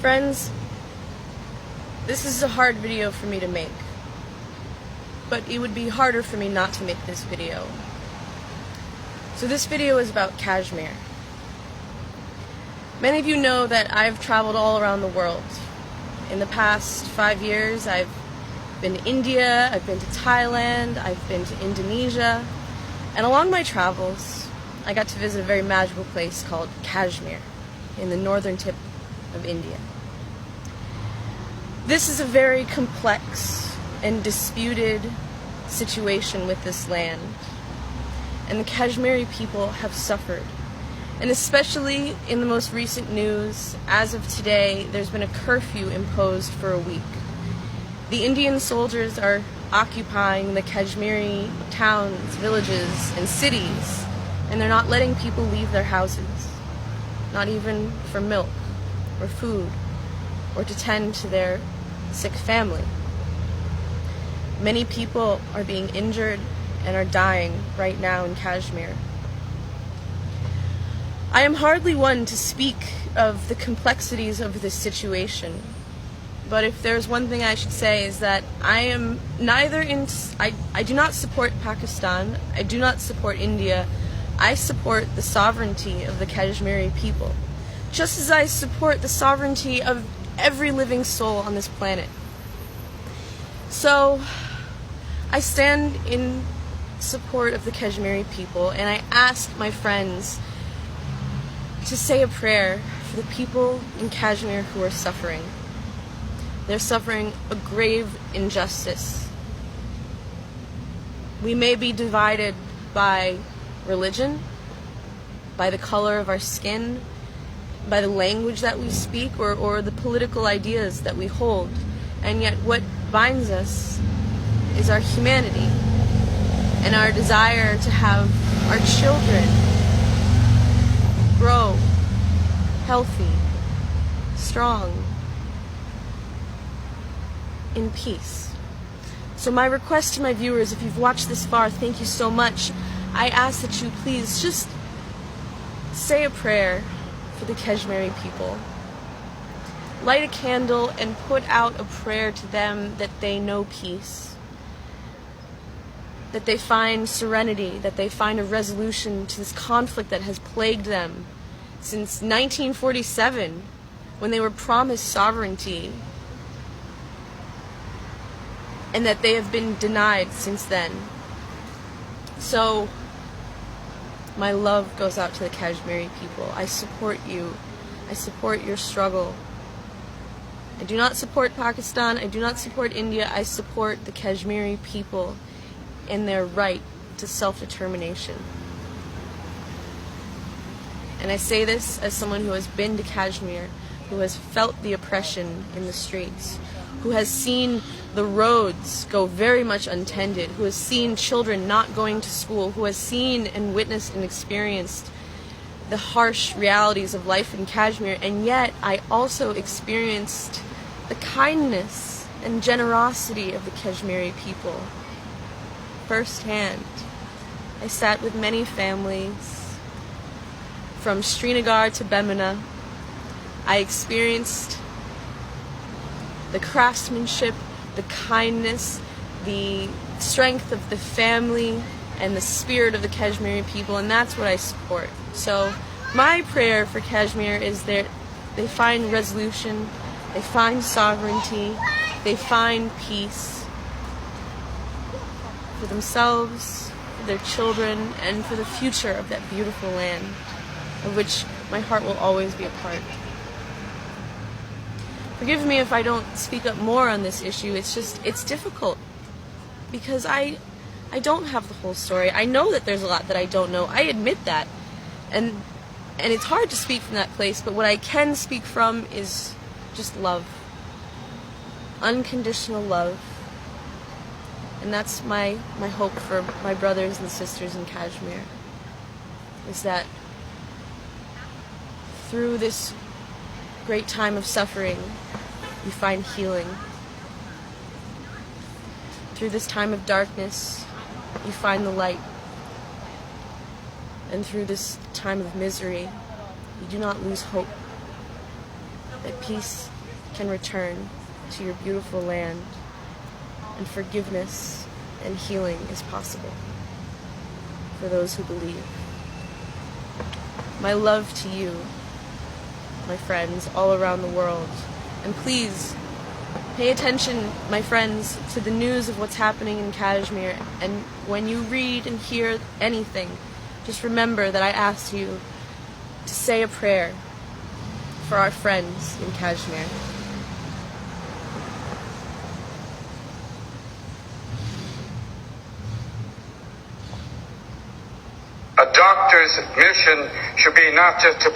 Friends, this is a hard video for me to make, but it would be harder for me not to make this video. So this video is about Kashmir. Many of you know that I've traveled all around the world. In the past 5 years, I've been to India, I've been to Thailand, I've been to Indonesia, and along my travels, I got to visit a very magical place called Kashmir in the northern tip of India. This is a very complex and disputed situation with this land, and the Kashmiri people have suffered. And especially in the most recent news, as of today, there's been a curfew imposed for a week. The Indian soldiers are occupying the Kashmiri towns, villages, and cities, and they're not letting people leave their houses, not even for milk or food or to tend to their sick family. Many people are being injured and are dying right now in Kashmir. I am hardly one to speak of the complexities of this situation, but if there's one thing I should say is that I do not support Pakistan, I do not support India, I support the sovereignty of the Kashmiri people, just as I support the sovereignty of every living soul on this planet. So, I stand in support of the Kashmiri people, and I ask my friends to say a prayer for the people in Kashmir who are suffering. They're suffering a grave injustice. We may be divided by religion, by the color of our skin, by the language that we speak, or the political ideas that we hold. And yet what binds us is our humanity and our desire to have our children grow healthy, strong, in peace. So my request to my viewers, if you've watched this far, thank you so much. I ask that you please just say a prayer for the Kashmiri people. Light a candle and put out a prayer to them that they know peace, that they find serenity, that they find a resolution to this conflict that has plagued them since 1947, when they were promised sovereignty, and that they have been denied since then. So, my love goes out to the Kashmiri people. I support you. I support your struggle. I do not support Pakistan. I do not support India. I support the Kashmiri people in their right to self-determination. And I say this as someone who has been to Kashmir, who has felt the oppression in the streets, who has seen the roads go very much untended, who has seen children not going to school, who has seen and witnessed and experienced the harsh realities of life in Kashmir, and yet I also experienced the kindness and generosity of the Kashmiri people firsthand. I sat with many families from Srinagar to Bemina. I experienced the craftsmanship, the kindness, the strength of the family, and the spirit of the Kashmiri people, and that's what I support. So my prayer for Kashmir is that they find resolution, they find sovereignty, they find peace for themselves, for their children, and for the future of that beautiful land, of which my heart will always be a part. Forgive me if I don't speak up more on this issue. It's difficult because I don't have the whole story. I know that there's a lot that I don't know. I admit that. And it's hard to speak from that place, but what I can speak from is just love. Unconditional love. And that's my hope for my brothers and sisters in Kashmir, is that through this great time of suffering, you find healing. Through this time of darkness, you find the light. And through this time of misery, you do not lose hope. that peace can return to your beautiful land, and forgiveness and healing is possible for those who believe. My love to you, my friends all around the world, and please pay attention, my friends, to the news of what's happening in Kashmir, and when you read and hear anything, just remember that I asked you to say a prayer for our friends in Kashmir. A doctor's mission should be not just to